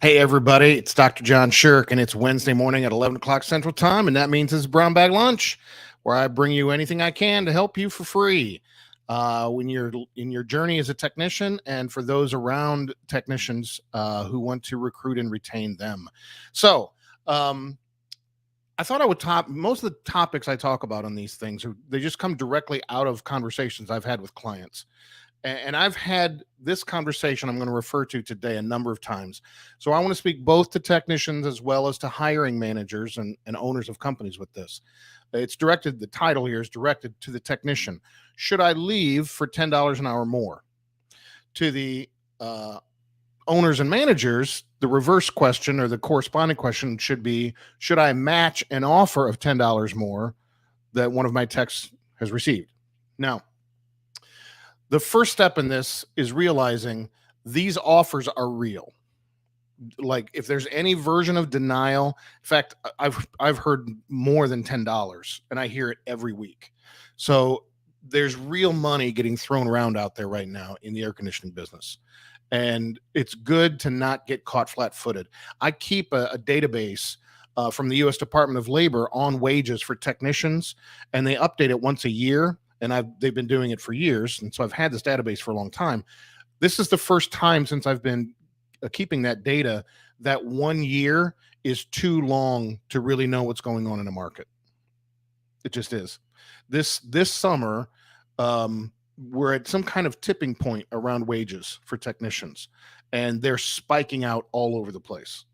Hey, everybody, it's Dr. John Sherk, and it's Wednesday morning at 11 o'clock Central Time, and that means it's Brown Bag Lunch, where I bring you anything I can to help you for free when you're in your journey as a technician, and for those around technicians who want to recruit and retain them. So, um, I thought I would most of the topics I talk about on these things, they just come directly out of conversations I've had with clients. And I've had this conversation I'm going to refer to today a number of times. So I want to speak both to technicians as well as to hiring managers and owners of companies with this. The title here is directed to the technician. Should I leave for $10 an hour more? To the owners and managers, the reverse question or the corresponding question should be, should I match an offer of $10 more that one of my techs has received? Now, the first step in this is realizing these offers are real. Like if there's any version of denial, in fact, I've heard more than $10 and I hear it every week. So there's real money getting thrown around out there right now in the air conditioning business. And it's good to not get caught flat-footed. I keep a database from the U.S. Department of Labor on wages for technicians, and they update it once a year. And they've been doing it for years, and so I've had this database for a long time. This is the first time since I've been keeping that data that 1 year is too long to really know what's going on in the market. It just is. This summer, we're at some kind of tipping point around wages for technicians, and they're spiking out all over the place.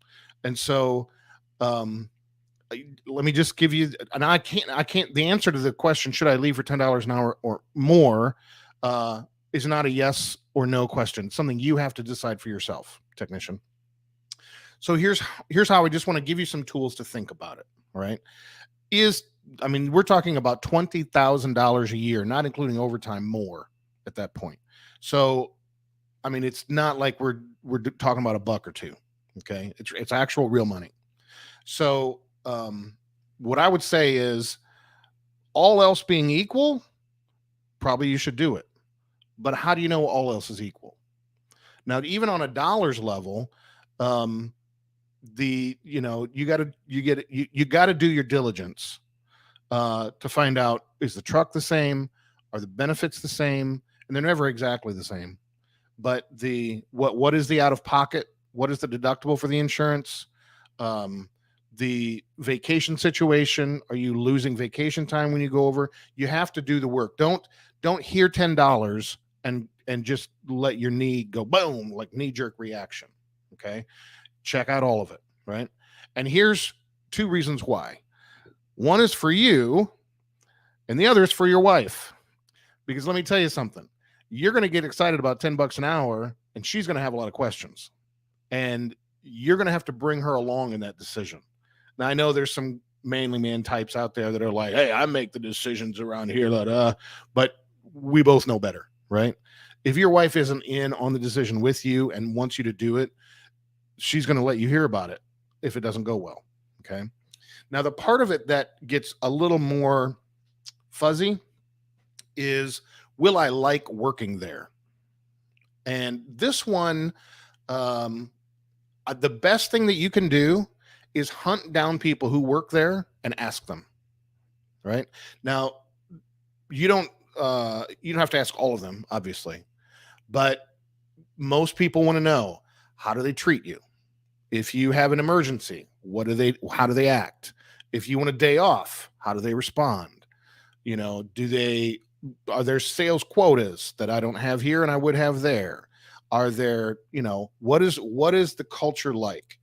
And so, let me just give you, and I can't, the answer to the question, should I leave for $10 an hour or more, is not a yes or no question. It's something you have to decide for yourself, technician. So here's how I just want to give you some tools to think about it. All right. We're talking about $20,000 a year, not including overtime, more at that point. So, it's not like we're talking about a buck or two. Okay. It's actual real money. So, what I would say is, all else being equal, probably you should do it. But how do you know all else is equal? Now, even on a dollars level, you got to do your diligence to find out, is the truck the same? Are the benefits the same? And they're never exactly the same. But what is the out of pocket? What is the deductible for the insurance? The vacation situation, are you losing vacation time when you go over? You have to do the work. Don't hear $10 and just let your knee go boom, like knee-jerk reaction. Okay, check out all of it, right? And here's two reasons why. One is for you and the other is for your wife. Because let me tell you something, you're going to get excited about $10 an hour and she's going to have a lot of questions, and you're going to have to bring her along in that decision. Now, I know there's some manly man types out there that are like, hey, I make the decisions around here, but we both know better, right? If your wife isn't in on the decision with you and wants you to do it, she's going to let you hear about it if it doesn't go well, okay? Now, the part of it that gets a little more fuzzy is, will I like working there? And this one, the best thing that you can do is hunt down people who work there and ask them. Right now, you don't have to ask all of them, obviously, but most people want to know, how do they treat you? If you have an emergency, how do they act? If you want a day off, how do they respond? Are there sales quotas that I don't have here and I would have there? Are there, what is the culture like?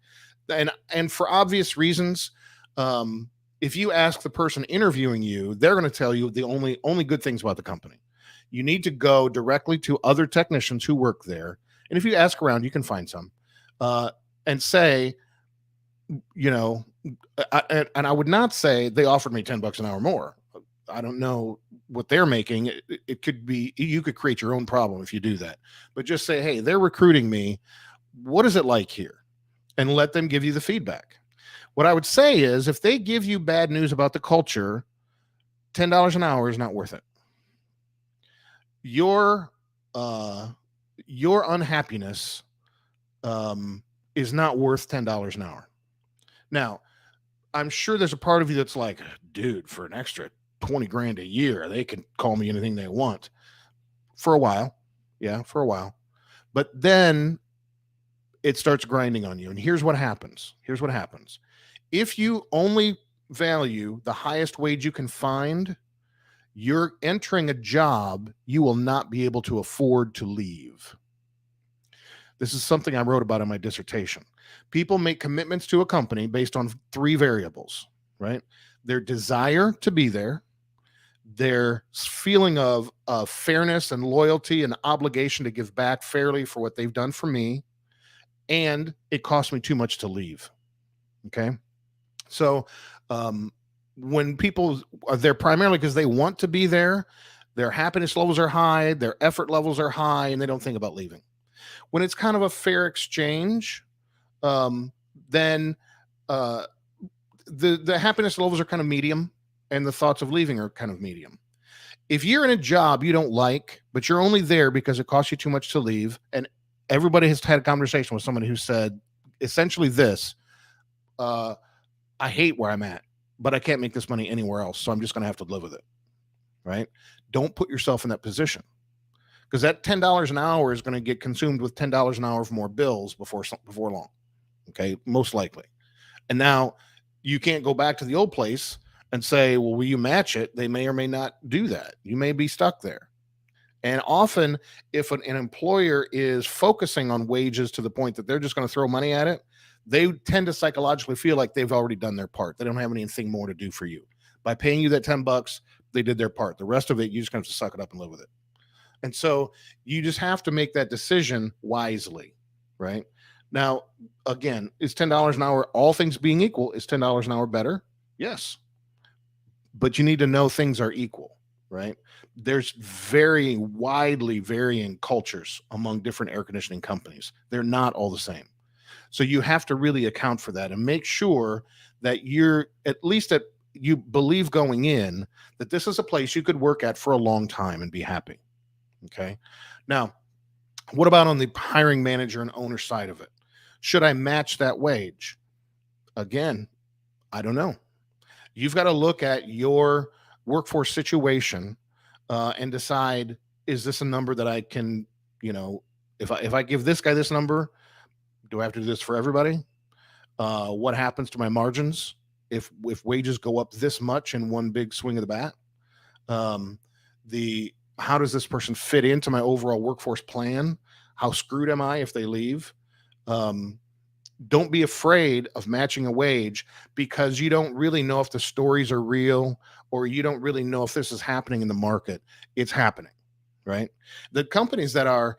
And for obvious reasons, if you ask the person interviewing you, they're going to tell you the only good things about the company. You need to go directly to other technicians who work there, and if you ask around, you can find some, and say, I would not say they offered me $10 an hour more. I don't know what they're making. It could be, you could create your own problem if you do that. But just say, hey, they're recruiting me. What is it like here? And let them give you the feedback. What I would say is, if they give you bad news about the culture, $10 an hour is not worth it. Your unhappiness is not worth $10 an hour. Now, I'm sure there's a part of you that's like, dude, for an extra 20 grand a year, they can call me anything they want for a while. Yeah, for a while. But then it starts grinding on you. And here's what happens. Here's what happens. If you only value the highest wage you can find, you're entering a job you will not be able to afford to leave. This is something I wrote about in my dissertation. People make commitments to a company based on three variables, right? Their desire to be there, their feeling of fairness and loyalty and obligation to give back fairly for what they've done for me, and it cost me too much to leave. Okay. So, when people are there primarily because they want to be there, their happiness levels are high, their effort levels are high, and they don't think about leaving. When it's kind of a fair exchange, then uh, the happiness levels are kind of medium, and the thoughts of leaving are kind of medium. If you're in a job you don't like, but you're only there because it costs you too much to leave, and everybody has had a conversation with somebody who said essentially this: uh, I hate where I'm at, but I can't make this money anywhere else, so I'm just going to have to live with it. Right? Don't put yourself in that position, because that $10 an hour is going to get consumed with $10 an hour of more bills before long. Okay, most likely. And now you can't go back to the old place and say, well, will you match it? They may or may not do that. You may be stuck there. And often, if an employer is focusing on wages to the point that they're just going to throw money at it, they tend to psychologically feel like they've already done their part. They don't have anything more to do for you. By paying you that $10, they did their part. The rest of it, you just have to suck it up and live with it. And so you just have to make that decision wisely, right? Now, again, is $10 an hour, all things being equal, is $10 an hour better? Yes. But you need to know things are equal, right? There's very widely varying cultures among different air conditioning companies. They're not all the same. So you have to really account for that and make sure that you're at least that you believe going in that this is a place you could work at for a long time and be happy. Okay. Now, what about on the hiring manager and owner side of it? Should I match that wage? Again, I don't know. You've got to look at your workforce situation and decide, is this a number that I can, if I give this guy this number, do I have to do this for everybody? What happens to my margins if wages go up this much in one big swing of the bat? The How does this person fit into my overall workforce plan? How screwed am I if they leave? Don't be afraid of matching a wage because you don't really know if the stories are real or you don't really know if this is happening in the market. It's happening, right? The companies that are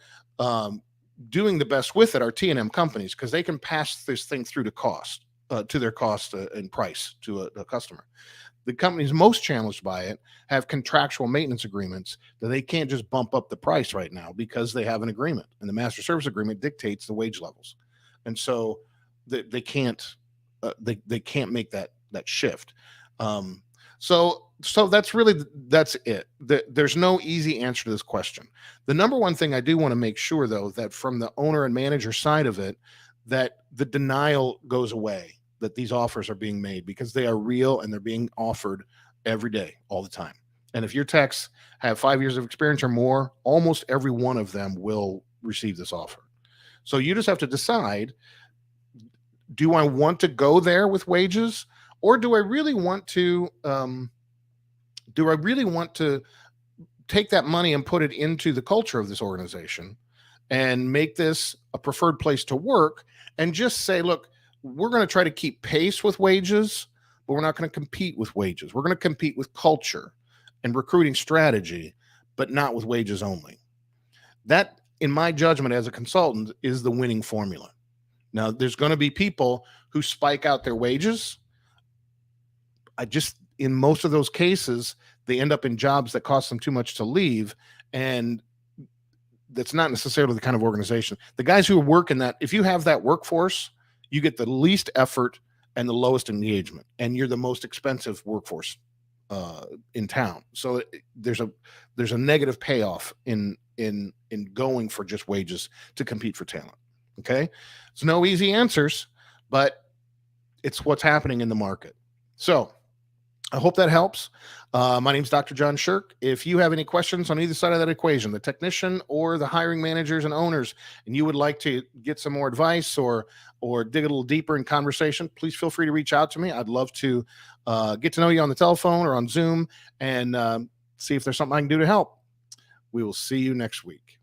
doing the best with it are T&M companies because they can pass this thing through to their cost and price to a customer. The companies most challenged by it have contractual maintenance agreements that they can't just bump up the price right now because they have an agreement, and the master service agreement dictates the wage levels, and so they can't they can't make that shift. So that's it. There's no easy answer to this question. The number one thing I do want to make sure, though, that from the owner and manager side of it, that the denial goes away, that these offers are being made because they are real and they're being offered every day, all the time. And if your techs have 5 years of experience or more, almost every one of them will receive this offer. So you just have to decide, do I want to go there with wages, or do I really want to take that money and put it into the culture of this organization and make this a preferred place to work, and just say, look, we're going to try to keep pace with wages, but we're not going to compete with wages. We're going to compete with culture and recruiting strategy, but not with wages only. That, in my judgment as a consultant, is the winning formula. Now, there's going to be people who spike out their wages. In most of those cases, they end up in jobs that cost them too much to leave. And that's not necessarily the kind of organization. The guys who work in that, if you have that workforce, you get the least effort and the lowest engagement, and you're the most expensive workforce in town. So there's a negative payoff in going for just wages to compete for talent. Okay. It's no easy answers, but it's what's happening in the market. So I hope that helps. My name is Dr. John Sherk. If you have any questions on either side of that equation, the technician or the hiring managers and owners, and you would like to get some more advice or dig a little deeper in conversation, please feel free to reach out to me. I'd love to get to know you on the telephone or on Zoom and see if there's something I can do to help. We will see you next week.